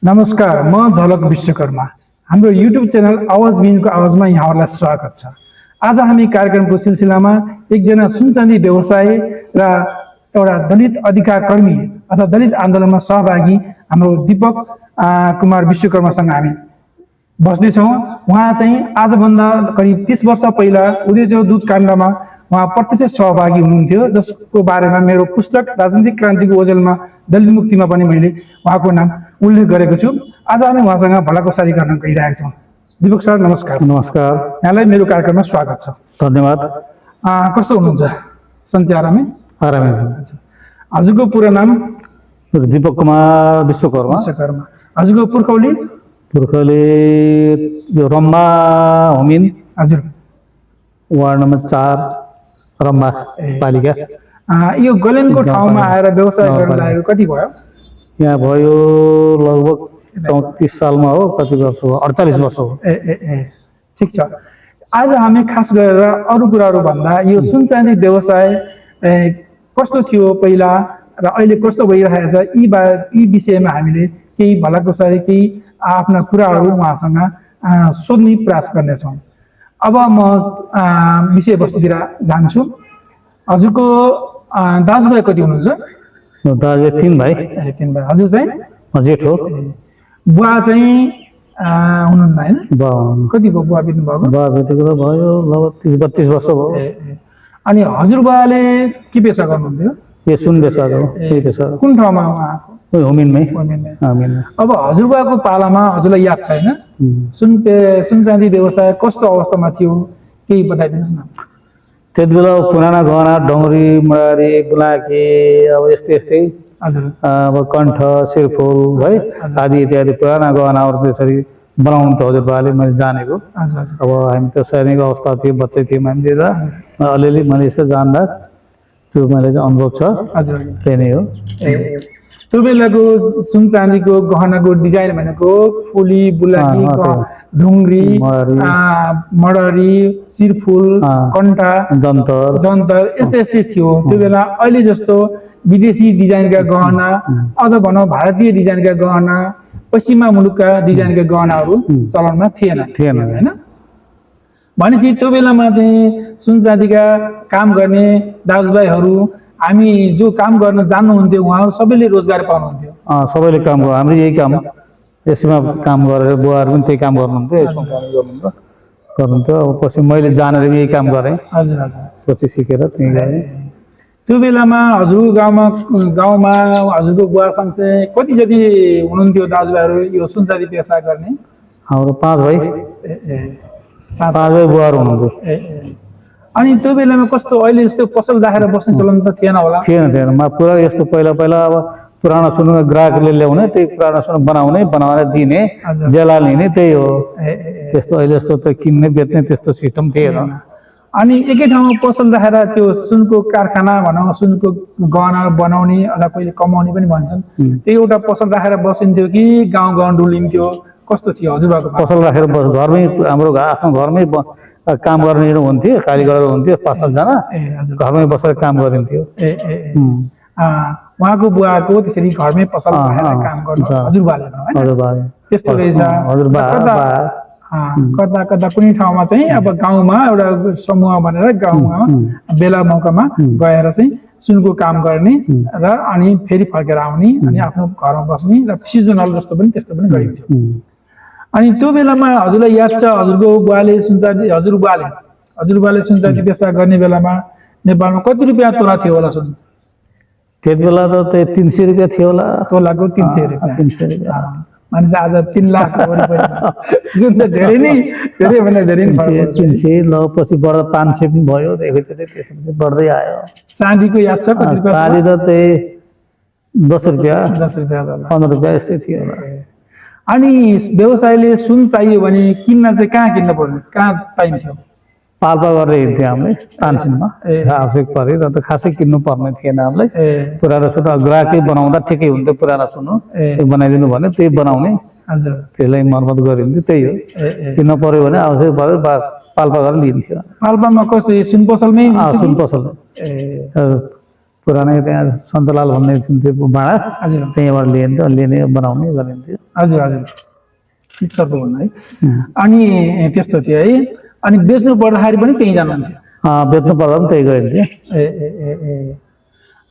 नमस्कार, म झलक विश्वकर्मा। हाम्रो युट्युब च्यानल आवाज बिनको आवाजमा यहाँहरूलाई स्वागत छ। आज हामी कार्यक्रमको सिलसिलामा एकजना सुनचाँदी व्यवसायी र एउटा दलित अधिकार कर्मी अथवा दलित आन्दोलनमा सहभागी हाम्रो दीपक कुमार विश्वकर्मासँग हामी बस्नेछौँ। उहाँ चाहिँ आजभन्दा करिब 30 वर्ष पहिला उदयचौर दूध काण्डमा उहाँ प्रत्यक्ष सहभागी हुनुहुन्थ्यो, जसको बारेमा मेरो पुस्तक राजनीतिक क्रान्तिको ओझेलमा दलित मुक्तिमा पनि मैले उहाँको नाम उल्लेख गरेको छु। आज हामी उहाँसँग भलाकुसारी गर्न गइरहेका छौँ। दीपक सर नमस्कार। नमस्कार, यहाँलाई मेरो कार्यक्रममा स्वागत छ। धन्यवाद। कस्तो हुनुहुन्छ? सन्चै आरामै? आरामै। हजुरको पुरो नाम? दीपक कुमार विश्वकर्मा। विश्वकर्मा। हजुरको पुर्खौली? पुर्खौली यो रम्बा होमिन। हजुर। वार्ड नम्बर 4 रम्बा पालिका। यो गलेनको ठाउँमा आएर व्यवसाय गर्न लागेको कति भयो? यहाँ भयो लगभग 34 सालमा हो। कति वर्ष हो? 48 वर्ष हो। ठिक छ। आज हामी खास गरेर अरू कुराहरू भन्दा यो सुनचाँदी व्यवसाय कस्तो थियो पहिला र अहिले कस्तो भइरहेको छ, यी विषयमा हामीले केही भलाकुसारी केही आफ्ना कुराहरू उहाँसँग सोध्ने प्रयास गर्नेछौँ। अब म विषयवस्तुतिर जान्छु। हजुरको दाजुभाइ कति हुनुहुन्छ? दाजुभाइ 3 भाइ। 3 भाइ। हजुर चाहिँ? जेठो। बुवा चाहिँ हुनुहुन्न होइन? कति भयो बुवा बित्नु भएको? बुवा बितेको त भयो लगभग 30-32 वर्ष भयो। अनि हजुरबाले के पेसा गर्नुहुन्थ्यो? यो सुन पेसा। कुन ठाउँमा उहाँको? होमिनमै। अब हजुरबाको पालामा हजुरलाई याद छैन सुनचाँदी व्यवसाय कस्तो अवस्थामा थियो, केही बताइदिनुहोस् न। त्यति बेला पुराना गहना डङ्गरी मडारी बुलाकी अब यस्तै हजुर अब कण्ठ शिरफुल है आदि इत्यादि पुराना गहनाहरू त्यसरी बनाउनु त हजुरबाले मैले जानेको। अब हामी त सैनिक अवस्था थियो, बच्चै थियौँ हामीले र अलिअलि मैले यसो जान्दा त्यो मैले चाहिँ अनुभव छ। हजुर त्यही नै हो। त्यो बेलाको सुनचाँदीको गहनाको डिजाइन भनेको फुली बुलाकी ढुङ्ग्री मडरी शिरफुल कण्ठा जन्तर यस्तै थियो त्यो बेला। अहिले जस्तो विदेशी डिजाइनका गहना अझ भनौँ भारतीय डिजाइनका गहना पश्चिमा मुलुकका डिजाइनका गहनाहरू चलनमा थिएन होइन। भनेपछि त्यो बेलामा चाहिँ सुनचाँदीका काम गर्ने दाजुभाइहरू हामी जो काम गर्न जान्नुहुन्थ्यो उहाँहरू सबैले रोजगार पाउनुहुन्थ्यो। सबैले काम गर्नु हाम्रो यही काम यसमा काम गरेर बुवाहरू पनि त्यही काम गर्नुहुन्थ्यो, यसमा काम गर्नुहुन्थ्यो। अब पछि मैले जानेर यही काम गरेँ। हजुर पछि सिकेर त्यहीँ गरेँ। त्यो बेलामा हजुरको गाउँमा हजुरको बुवासँग चाहिँ कति जति हुनुहुन्थ्यो दाजुभाइहरू यो सुनचाँदी पेसा गर्ने? हाम्रो 5 भाइ। 5 भाइ बुवाहरू हुनुहुन्थ्यो। अनि त्यो बेलामा कस्तो अहिले जस्तो पसल राखेर बस्ने चलन त थिएन होला? थिएन। पुरा यस्तो पहिला अब पुरानो सुन ग्राहकले ल्याउने त्यही पुरानो सुन बनाएर दिने जेला लिने त्यही हो। त्यस्तो अहिले जस्तो त किन्ने बेच्ने त्यस्तो सिस्टम थिएन। अनि एकै ठाउँमा पसल राखेर त्यो सुनको कारखाना भनौँ सुनको गहना बनाउने अथवा कहिले कमाउने पनि भन्छन्, त्यो एउटा पसल राखेर बसिन्थ्यो कि गाउँ डुलिन्थ्यो, कस्तो थियो हजुरबाको? पसल राखेर घरमै हाम्रो आफ्नो घरमै काम गर्नेहरू हुन्थ्यो, कालीगढहरू हुन्थ्यो 5-7 जना घरमै बसेर काम गरिन्थ्यो। उहाँको बुवाको त्यसरी घरमै पसल राखेर काम गर्नु हजुरबाले त्यस्तो रहेछ। कता कुनै ठाउँमा चाहिँ अब गाउँमा एउटा समूह भनेर गाउँमा बेला मौकामा गएर चाहिँ सुनको काम गर्ने र अनि फेरि फर्केर आउने अनि आफ्नो घरमा बस्ने र सिजनल जस्तो पनि त्यस्तो पनि गरिन्थ्यो। अनि त्यो बेलामा हजुरलाई याद छ हजुरको बुवाले हजुरबाले सुनचाँदी पेसा गर्ने बेलामा नेपालमा कति रुपियाँ तोला थियो होला सुन? त्यति बेला त 300 रुपियाँ थियो होला। तोलाको 300 रुपियाँ। मानिस आज 3 लाख जुन त धेरै भन्दा धेरै 300 ल पछि बढ्दा 500 पनि भयो। त्यसपछि बढ्दै आयो। चाँदीको याद छ कति रुपियाँ? चाँदी त त्यही 10 रुपियाँ 15 रुपियाँ यस्तै थियो होला। अनि व्यवसायले सुन चाहियो भने किन्न चाहिँ कहाँ किन्न पर्ने, कहाँ पाइन्थ्यो? पाल्पा गरेर हिँड्थ्यो हामीले तानसिनमा। आवश्यक पऱ्यो र त खासै किन्नु पर्ने थिएन हामीलाई। पुरानो सुन ग्राहकै बनाउँदा ठिकै हुन्थ्यो। पुरानो सुन बनाइदिनु भने त्यही बनाउने त्यसलाई मर्मत गरिन्थ्यो, त्यही हो। किन्न पर्यो भने आवश्यक पऱ्यो पाल्पा गरेर लिन्थ्यो। पाल्पामा कस्तो सुन पसलमै? सुन पसल पुरानै त्यहाँ सन्तलाल भन्ने थियो भाँडा, त्यहीँबाट लिइन्थ्यो, लिने बनाउने गरिन्थ्यो। हजुर हजुर पिक्चरको भन्नु है अनि त्यस्तो थियो है अनि बेच्नु पर्दाखेरि पनि त्यही जानुहुन्थ्यो बेच्नु पर्दा पनि त्यही गरिन्थ्यो ए ए ए ए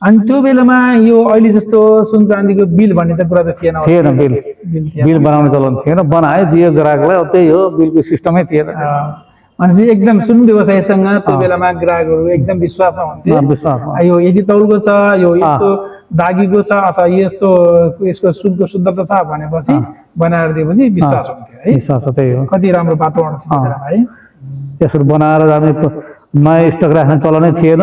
अनि त्यो बेलामा यो अहिले जस्तो सुन चाँदीको बिल भन्ने त कुरा त थिएन होला। थिएन बिल बिल थिएन बिल बनाउने चलन थिएन बनाए दियो ग्राहकलाई अब त्यही हो बिलको सिस्टमै थिएन मान्छे एकदम सुन व्यवसायसँग त्यो बेलामा ग्राहकहरू एकदम विश्वासमा हुन्थे विश्वासमा यो यति तौलको छ यो यस्तो दागीको छ अथवा यस्तो यसको सुनको शुद्धता छ भनेपछि बनाएर दिएपछि विश्वास हुन्थ्यो है विश्वास छ त्यही हो कति राम्रो वातावरण थियो त्यो बेलामा है यसरी बनाएर हामी नयाँ स्टक राख्ने चलनै थिएन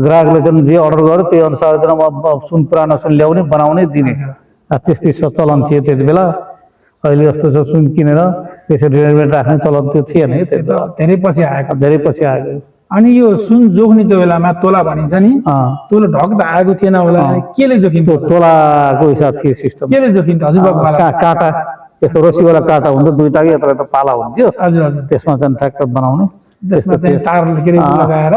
ग्राहकले चाहिँ जे अर्डर गर्यो त्यही अनुसार चाहिँ सुन पुरानो सुन ल्याउने बनाउने दिने त्यस्तै चलन थियो त्यति बेला अहिले जस्तो छ सुन किनेर त्यसरी रेडिमेड राख्ने चलन त्यो थिएन है त्यति बेला धेरै पछि आएको धेरै पछि आएको अनि यो सुन जोख्ने त्यो बेलामा तोला भनिन्छ नि तोला ढक त आएको थिएन होला केले जोखिन्थ्यो तोलाको हिसाब थियो सिस्टम केले जोखिन्थ्यो हजुरबाबु काँटा यस्तो रसीवाला काँटा हुन्थ्यो दुईटाकै यता पाला हुन्थ्यो हजुर हजुर त्यसमा चाहिँ ट्र्याक्टर बनाउने त्यसमा चाहिँ तार लगाएर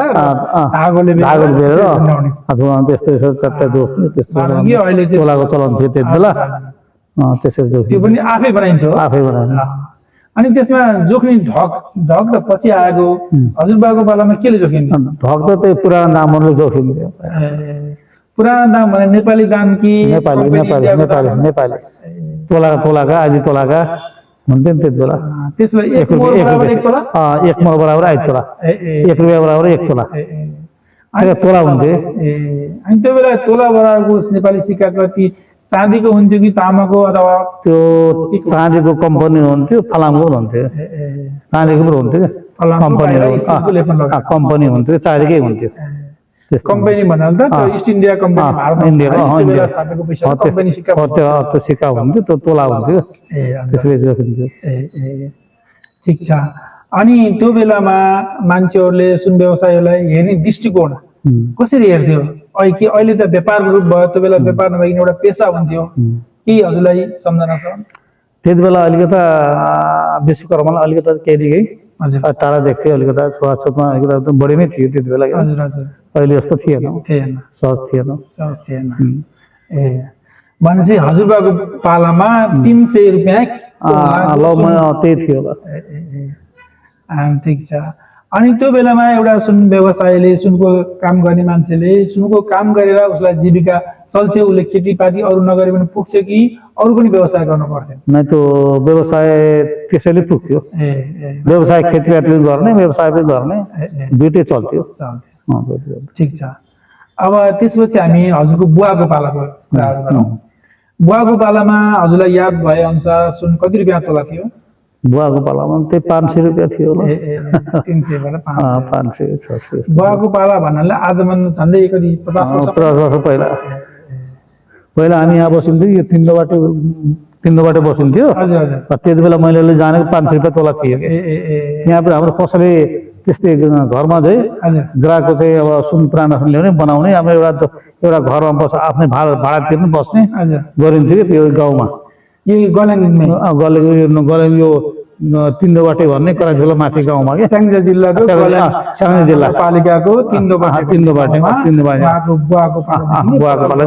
धागोले बेरेर अथवा त्यस्तै च्याप्टा जोख्ने त्यस्तो तोलाको चलन थियो त्यति बेला त्यसरी जोख्ने त्यो पनि आफै बनाइन्थ्यो आफै बनाउने अनि त्यसमा जोख्ने ढक ढक त पछि आएको हजुरबाको पालामा केले जोखिन्थ्यो ढक त त्यही पुरानो दामहरूले जोखिन्थ्यो पुरानो दाम भने नेपाली दाम कि नेपाली नेपाली नेपाली नेपाली तोलाका आधी तोलाका हुन्थ्यो नि त्यति बेला त्यसमा एक मोल बराबर एक तोला एक मोल बराबर 8 तोला 1 रुपियाँ बराबर 1 तोला तोला हुन्थ्यो अनि त्यो बेला तोला बराबरको नेपाली सिक्का कति चाँदीको हुन्थ्यो कि तामाको अथवा त्यो चाँदीको कम्पनी हुन्थ्यो फलामको पनि हुन्थ्यो चाँदीको पनि हुन्थ्यो कम्पनी हुन्थ्यो चाँदीकै हुन्थ्यो कम्पनी भन्नाले त इस्ट इन्डिया कम्पनी त्यो सिक्का हुन्थ्यो त्यो तोला हुन्थ्यो त्यसले जोखिन्थ्यो ठिक छ अनि त्यो बेलामा मान्छेहरूले सुन व्यवसायलाई हेर्ने दृष्टिकोण कसरी हेर्थ्यो अहिले त व्यापारको रूप भयो त्यो बेला व्यापार नभइकन एउटा पेसा हुन्थ्यो के हजुरलाई सम्झना छ त्यति बेला अलिकता विश्वकर्मालाई अलिकता केही टाढा देख्थ्यो अलिकता छुवाछुतमा अलिकता बढी नै थियो त्यति बेला हजुर हजुर अहिले जस्तो थिएन सहज थिएन ए भनेपछि हजुरबाको पालामा 300 रुपियाँ त्यही थियो होला ठिक छ अनि त्यो बेलामा एउटा सुन व्यवसायले सुनको काम गर्ने मान्छेले सुनको काम गरेर उसलाई जीविका चल्थ्यो उसले खेतीपाती अरू नगरे पनि पुग्थ्यो कि अरू पनि व्यवसाय गर्नु पर्थ्यो नै त्यो व्यवसाय त्यसैले पुग्थ्यो व्यवसाय खेतीपाती गर्ने व्यवसाय पनि गर्ने दुईटै चल्थ्यो ठिक छ अब त्यसपछि हामी हजुरको बुवाको पालाको कुराहरू गरौँ बुवाको पालामा हजुरलाई याद भए अनुसार सुन कति रुपियाँ तोला थियो बुवाको पालामा त्यही 500 रुपियाँ थियो होला 300 बाट 500 600 बुवाको पाला भन्नाले आजभन्दा झन्डै कति 50 वर्ष पहिला हामी यहाँ बसिन्थ्यो यो तिम्रो बाटो बसिन्थ्यो हजुर हजुर त्यति बेला मैले जानेको 500 रुपियाँ तोला थियो यहाँ पनि हाम्रो कसैले त्यस्तै घरमा चाहिँ ग्राहकको चाहिँ अब सुन पुरानो सुन ल्याउने बनाउने अब एउटा घरमा बस आफ्नै भाडा तिर्नु बस्ने गरिन्थ्यो कि त्यो गाउँमा गलेङ यो तिन्दोबाटे भन्ने कराइझोला माथि गाउँमा के स्याङ्जा जिल्लाको जिल्ला पालिकाको तिन्दोबाटेमा बुवाको पाला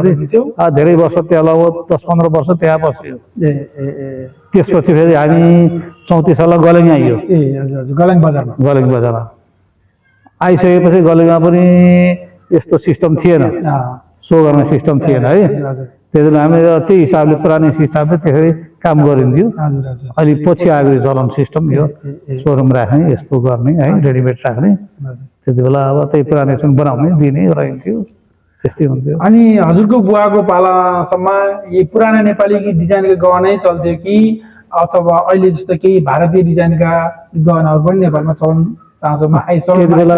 धेरै वर्ष त्यहाँ लगभग 10-15 वर्ष त्यहाँ बस्यो त्यसपछि फेरि हामी 34 साल गलेङ आइयो गलेङ बजारमा आइसकेपछि गलेङमा पनि यस्तो सिस्टम थिएन सो गर्ने सिस्टम थिएन है त्यही भएर हामी त्यही हिसाबले पुरानो सिस्टमले त्यसरी काम गरिन्थ्यो अहिले पछि आएको चलन सिस्टम थियो सोरुम राख्ने यस्तो गर्ने है रेडिमेड राख्ने त्यति बेला अब त्यही पुरानो सुन बनाउने दिने रहन्थ्यो त्यस्तै हुन्थ्यो अनि हजुरको बुवाको पालासम्म यी पुराना नेपाली डिजाइनका गहना नै चल्थ्यो कि अथवा अहिले जस्तो केही भारतीय डिजाइनका गहनाहरू पनि नेपालमा चलन चाँचोमा त्यति बेला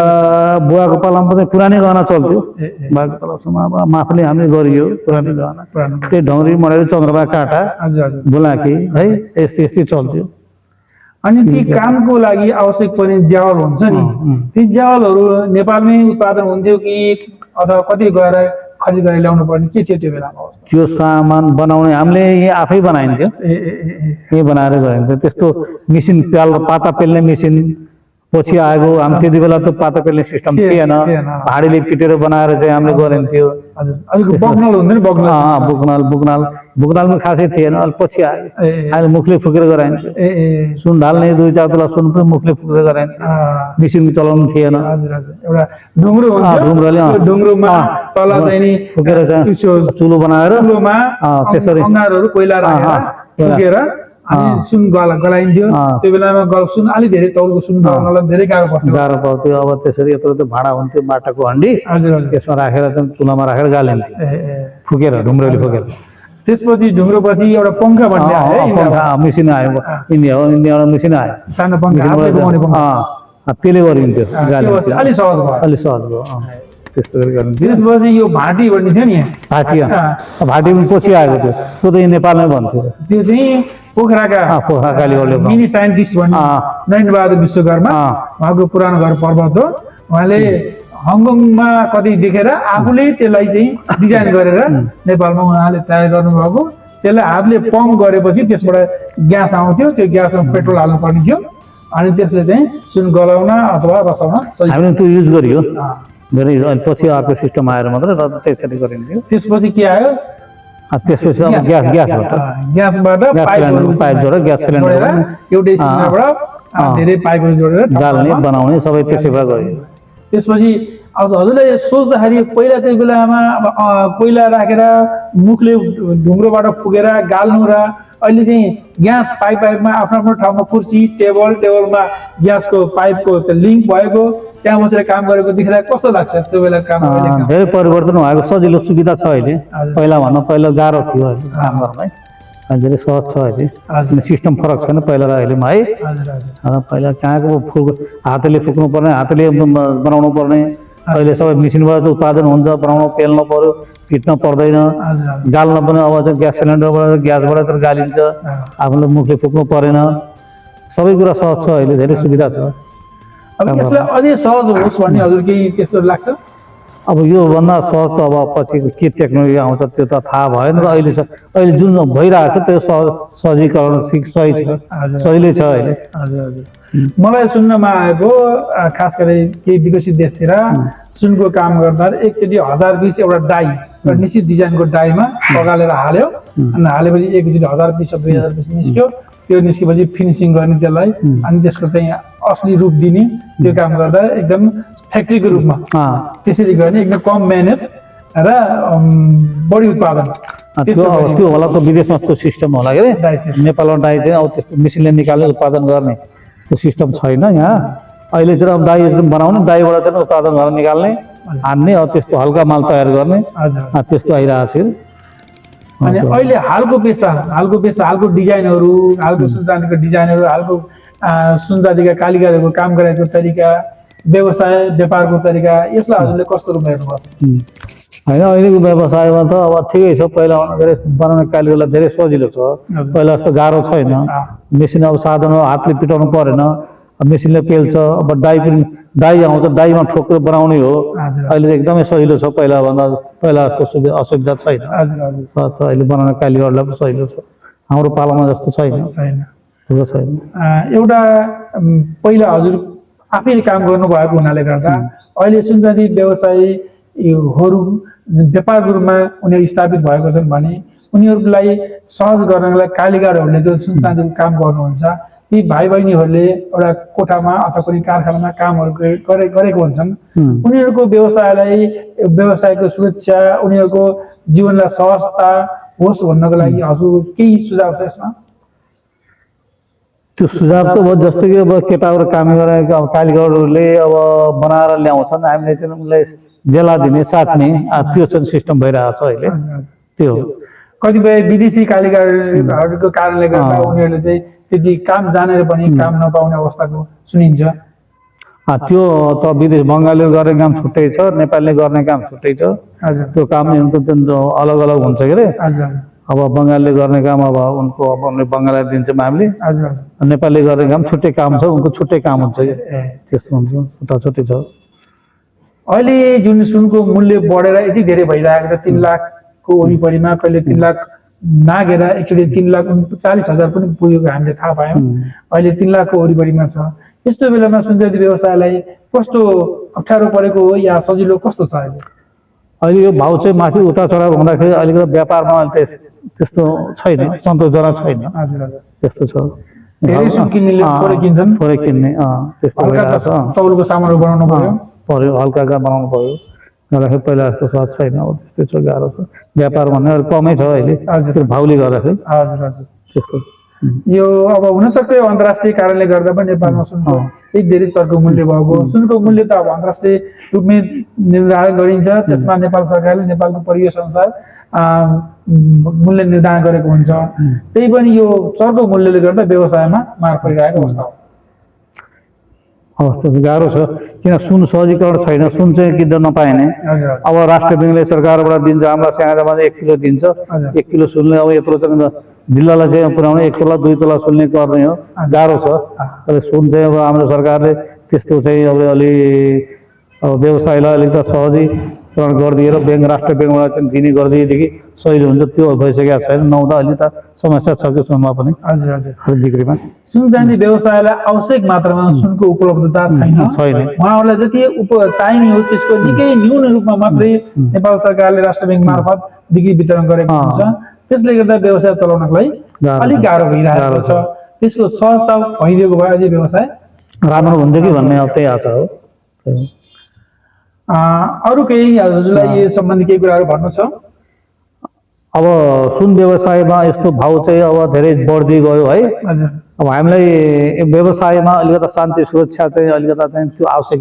बुवाको पालामा चाहिँ पुरानै गहना चल्थ्यो बुवाको पालासम्म अब आफूले हामीले गरियो पुरानै गहना त्यही ढौरी मरेर चन्द्रमा काँटा बुलाकी है यस्तै यस्तै चल्थ्यो अनि ती कामको लागि आवश्यक पर्ने ज्यावल हुन्छ नि ती ज्यावलहरू नेपालमै उत्पादन हुन्थ्यो कि अथवा कति गएर खरिद गरेर ल्याउनु पर्ने के थियो त्यो बेलामा अवस्था त्यो सामान बनाउने हामीले यही आफै बनाइन्थ्यो यही बनाएर गरिन्थ्यो त्यस्तो मेसिन पाता पेल्ने मेसिन पछि आएको हामी त्यति बेला त पाता पेल्ने सिस्टम थिएन भाडीले पिटेर बनाएर चाहिँ हामीले गरिन्थ्यो हजुर अलिक बग्नल हुँदैन बुकनाल बुकनाल बुकनालमा खासै थिएन अलि पछि आयो अहिले मुखले फुकेर गराइन्थ्यो सुन ढाल्ने 2-4 तला सुन पनि मुखले फुकेर गराइन्थ्यो मेसिन चलाउनु थिएन हजुर हजुर एउटा ढुङ्ग्रो हुन्थ्यो ढुङ्ग्रोले त्यो ढुङ्ग्रोमा तल चाहिँ नि फुकेर चाहिँ चुलो बनाएर चुलोमा त्यसरी अङ्गारहरू कोइला राखेर फुकेर अनि सुन गलाइन्थ्यो त्यो बेलामा सुन अलि धेरै तौलको सुन गलाउनलाई धेरै गाह्रो पर्थ्यो अब त्यसरी यत्रो त भाँडा हुन्थ्यो माटाको हन्डी हजुर हजुर त्यसमा राखेर चाहिँ चुलामा राखेर गालिन्थ्यो फुकेर ढुङ्ग्रोले फुकेर त्यसपछि ढुङ्ग्रो पछि एउटा पङ्खा भन्ने आयो है पङ्खा मेसिन आयो इन्डियाबाट मेसिन आयो सानो पङ्खा हातले घुमाउने पङ्खा त्यसले गरिन्थ्यो गालिन्थ्यो अलि सहज भयो अलि सहज भयो त्यस्तो गरी गरिन्थ्यो त्यसपछि यो भाटी भन्ने थियो नि भाटी भाटी पनि पछि आएको थियो त्यो त नेपालमै भन्थ्यो त्यो चाहिँ पोखराका कालीगढले मिनी साइन्टिस्ट भन्ने नयनबहादुर विश्वकर्मा उहाँको पुरानो घर पर्वत हो उहाँले हङकङमा कतै देखेर आफूले त्यसलाई चाहिँ डिजाइन गरेर नेपालमा उहाँले तयार गर्नुभएको त्यसलाई हातले पम्प गरेपछि त्यसबाट ग्यास आउँथ्यो त्यो ग्यासमा पेट्रोल हाल्नु पर्ने थियो अनि त्यसले चाहिँ सुन गलाउन अथवा रसाउन हामीले त्यो युज गरियो धेरै पछि अर्को सिस्टम आएर मात्र र त्यसरी गरिन्थ्यो त्यसपछि के आयो त्यसपछि अब ग्यासबाट पाइपबाट ग्यास सिलिन्डर एउटै सिलिन्डरबाट धेरै पाइपहरू जोडेर गाल्ने बनाउने सबै त्यसैबाट गरियो त्यसपछि अब हजुरले सोच्दाखेरि पहिला त्यो बेलामा कोइला राखेर मुखले ढुङ्ग्रोबाट फुकेर गाल्नु र अहिले चाहिँ ग्यास पाइपमा आफ्नो आफ्नो ठाउँमा कुर्सी टेबलमा ग्यासको पाइपको लिङ्क भएको त्यहाँ बसेर काम गरेको देख्दा कस्तो लाग्छ त्यो बेला काम धेरै परिवर्तन भएको सजिलो सुविधा छ अहिले पहिला गाह्रो थियो अहिले काम गर्न धेरै सहज छ अहिले सिस्टम फरक छैन पहिला र अहिलेमा है पहिला कहाँको फुक हातले फुक्नु पर्ने हातले बनाउनु पर्ने अहिले सबै मेसिनबाट उत्पादन हुन्छ बनाउनु पेल्नु पर्यो फिट्न पर्दैन गाल्न पनि अब चाहिँ ग्यास सिलिन्डरबाट ग्यासबाट तर गालिन्छ आफूले मुखले फुक्नु परेन सबै कुरा सहज छ अहिले धेरै सुविधा छ अब यसलाई अझै सहज होस् भन्ने हजुर केही त्यस्तो लाग्छ अब यो भन्दा सहज त अब पछि के टेक्नोलोजी आउँछ त्यो त थाहा भएन र अहिले जुन भइरहेको छ त्यो सहजीकरण सही छ सजिलै छ अहिले हजुर हजुर मलाई सुन्नमा आएको खास गरी केही विकसित देशतिर सुनको काम गर्दा एकचोटि 1000 पिस एउटा डाई निश्चित डिजाइनको डाईमा पगालेर हाल्यो अनि हालेपछि एकचोटि 1000 पिस 2000 पिस निस्क्यो त्यो निस्केपछि फिनिसिङ गर्ने त्यसलाई अनि त्यसको चाहिँ असली रूप दिने त्यो काम गर्दा एकदम फ्याक्ट्रीको रूपमा त्यसरी गर्ने एकदम कम मेहनत र बढी उत्पादन त्यो होला त विदेशमा त्यो सिस्टम होला के नेपालमा डाई चाहिँ अब त्यस्तो मेसिनले निकालेर उत्पादन गर्ने त्यो सिस्टम छैन यहाँ अहिले चाहिँ अब डाई बनाउने डाईबाट चाहिँ उत्पादन गरेर निकाल्ने हान्ने अब त्यस्तो हल्का माल तयार गर्ने त्यस्तो आइरहेको छ अनि अहिले हालको डिजाइनहरू हालको सुनचाँदीको डिजाइनहरू हालको सुनचाँदीका कालीगरहरूको काम गरेको तरिका व्यवसाय व्यापारको तरिका यसलाई हजुरले कस्तो रूपमा हेर्नुपर्छ होइन अहिलेको व्यवसायमा त अब ठिकै छ पहिला धेरै बनाउने कालीगरलाई धेरै सजिलो छ पहिला जस्तो गाह्रो छैन मेसिन अब साधन हातले पिटाउनु परेन मेसिनले पेल्छ अब डाई आउँछ डाईमा ठोकेर बनाउने हो अहिले एकदमै सजिलो छ पहिला जस्तो असुविधा छैन अहिले बनाउने कालीगरलाई पनि सजिलो छ हाम्रो पालामा जस्तो छैन एउटा पहिला हजुर आफैले काम गर्नुभएको हुनाले गर्दा अहिले सुनचाँदी व्यवसायीहरू व्यापारको रूपमा उनीहरू स्थापित भएको छन् भने उनीहरूलाई सहज गर्नलाई कालीगरहरूले जो सुनचाँदीको काम गर्नुहुन्छ ती भाइ बहिनीहरूले एउटा कोठामा अथवा कुनै कारखानामा कामहरू गरेको हुन्छन् उनीहरूको व्यवसायको सुरक्षा उनीहरूको जीवनलाई सहजता होस् भन्नको लागि हजुर केही सुझाव छ यसमा त्यो सुझाव त अब जस्तो कि अब केटाहरू काम गरेको अब कालीगरहरूले अब बनाएर ल्याउँछन् हामीले चाहिँ उनलाई जेला दिने साट्ने त्यो चाहिँ सिस्टम भइरहेको छ अहिले त्यो कतिपय विदेशी कालीगरहरूको कारणले गर्दा उनीहरूले चाहिँ त्यति काम जानेर पनि काम नपाउने अवस्थाको सुनिन्छ त्यो त विदेश बङ्गालीले गर्ने काम छुट्टै छ नेपालले गर्ने काम छुट्टै छ त्यो काम अलग अलग हुन्छ के अरे अब बङ्गालले गर्ने काम अब उनको अब बङ्गाललाई दिन्छौँ हामीले नेपालले गर्ने काम छुट्टै काम छ उनको छुट्टै काम हुन्छ त्यस्तो हुन्छ छुट्टै छ अहिले जुन सुनको मूल्य बढेर यति धेरै भइरहेको छ 3 लाखको वरिपरिमा कहिले 3 लाख नागेर एकचोटि 3,40,000 पनि पुगेको हामीले थाहा पायौँ अहिले 3 लाखको वरिपरिमा छ यस्तो बेलामा सुनचाँदी व्यवसायलाई कस्तो अप्ठ्यारो परेको हो या सजिलो कस्तो छ अहिले? अहिले यो भाउ चाहिँ माथि उता चढाव हुँदाखेरि अलिकति व्यापारमा अहिले त्यस्तो छैन, सन्तोषजनक छैन, हजुर हजुर। त्यस्तो छ। धेरै सुन किन्नेले थोरै किन्छन्, थोरै किन्ने त्यस्तो हल्का भइरहेको छ। तौलको सामानहरू बनाउनु पर्यो। पर्यो हल्का बनाउनु पर्यो, गर्दाखेरि पहिला जस्तो सहज छैन, अब त्यस्तै छ, गाह्रो छ। व्यापार भन्ने अलिक कमै छ अहिले, हजुर। त्यो भाउले गर्दाखेरि हजुर हजुर। त्यस्तो। यो अब हुनसक्छ यो अन्तर्राष्ट्रिय कारणले गर्दा पनि नेपालमा सुनको एक धेरै चर्को मूल्य भएको। सुनको मूल्य त अब अन्तर्राष्ट्रिय रूपमै निर्धारण गरिन्छ, त्यसमा नेपाल सरकारले नेपालको परिवेश अनुसार मूल्य निर्धारण गरेको हुन्छ। त्यही पनि यो चर्को मूल्यले गर्दा व्यवसायमा मार परिरहेको अवस्था हो। अवस्था चाहिँ गाह्रो छ, किन सुन सहजीकरण छैन, सुन चाहिँ किन्न नपाइने। हजुर अब राष्ट्र ब्याङ्कले सरकारबाट दिन्छ, हामीलाई सानो जमाना 1 किलो दिन्छ, हजुर। 1 किलो सुनले अब यत्रो चाहिँ जिल्लालाई चाहिँ पुर्याउने 1 तोला 2 तोला सुनले गर्ने हो, गाह्रो छ। अहिले सुन चाहिँ अब हाम्रो सरकारले त्यस्तो चाहिँ अब अलि अब व्यवसायलाई अलिक त सहजीकरण गरिदिएर ब्याङ्क राष्ट्र ब्याङ्कबाट चाहिँ दिने गरिदिएदेखि सजिलो हुन्छ, त्यो भइसकेको छैन, नहुँदा अलि त समस्या छ कि सुनमा पनि, हजुर हजुर। खरिद बिक्रीमा। सुन चाँदी व्यवसायलाई आवश्यक मात्रामा सुनको उपलब्धता छैन। उहाँहरूलाई जति चाहिने हो त्यसको निकै न्यून रूपमा मात्रै नेपाल सरकारले राष्ट्र ब्याङ्क मार्फत बिक्री वितरण गरेको हुन्छ। त्यसले गर्दा व्यवसाय चलाउनलाई अलिक गाह्रो भइरहेको छ। त्यसको सहजता भइदिएको भए अझै व्यवसाय राम्रो हुन्थ्यो कि भन्ने अब त्यही आशा हो। अरू केही हजुरलाई यो सम्बन्धी केही कुराहरू भन्नु छ? अब सुन व्यवसायमा यस्तो भाउ चाहिँ अब धेरै बढ्दै गयो है। हजुर। अब हामीलाई व्यवसायमा अलिकति शान्ति सुरक्षा चाहिँ अलिकति चाहिँ त्यो आवश्यक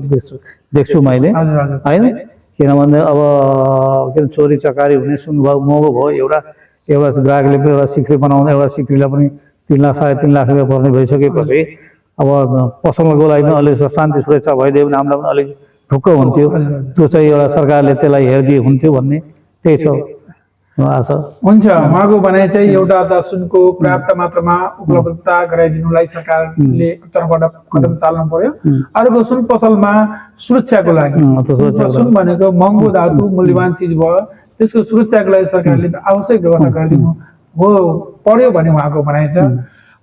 देख्छु मैले, हजुर हजुर। होइन? किनभने अब किन चोरी चकारी हुने, सुन भाउ महँगो भयो, एउटा ग्राहकले पनि एउटा सिक्री बनाउँदा एउटा सिक्रीलाई पनि 3 लाख 3.5 लाख रुपियाँ पर्ने भइसकेपछि अब पसलको लागि पनि अलिक शान्ति सुरक्षा भइदियो भने हामीलाई पनि अलिक ढुक्क हुन्थ्यो। त्यो चाहिँ एउटा सरकारले त्यसलाई हेरिदिए हुन्थ्यो भन्ने त्यही छ आशा। हुन्छ, उहाँको भनाइ चाहिँ एउटा त सुनको पर्याप्त मात्रामा उपलब्धता गराइदिनुलाई सरकारले तर्फबाट कदम चाल्नु पर्यो। अर्को सुन पसलमा सुरक्षाको लागि, सुन भनेको महँगो धातु मूल्यवान चिज भयो, त्यसको सुरक्षाको लागि सरकारले आवश्यक व्यवस्था गरिदिनु हो पर्यो भन्ने उहाँको भनाइ छ।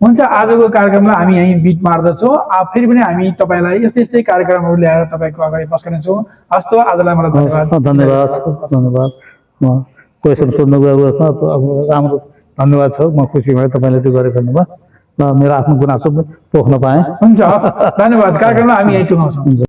हुन्छ, आजको कार्यक्रमलाई हामी यहीँ बिट मार्दछौँ। फेरि पनि हामी तपाईँलाई यस्तै यस्तै कार्यक्रमहरू ल्याएर तपाईँको अगाडि पस्कनेछौँ। हस् त, आजलाई मलाई धन्यवाद। धन्यवाद धन्यवाद। क्वेसन सोध्नुको अब राम्रो धन्यवाद छ, म खुसी भएँ तपाईँले त्यो गरेको धन्यवाद। मेरो आफ्नो गुनासो पोख्न पाएँ। हुन्छ, हस्, धन्यवाद। कार्यक्रमलाई हामी यहीँ टुङ्गाउँछौँ।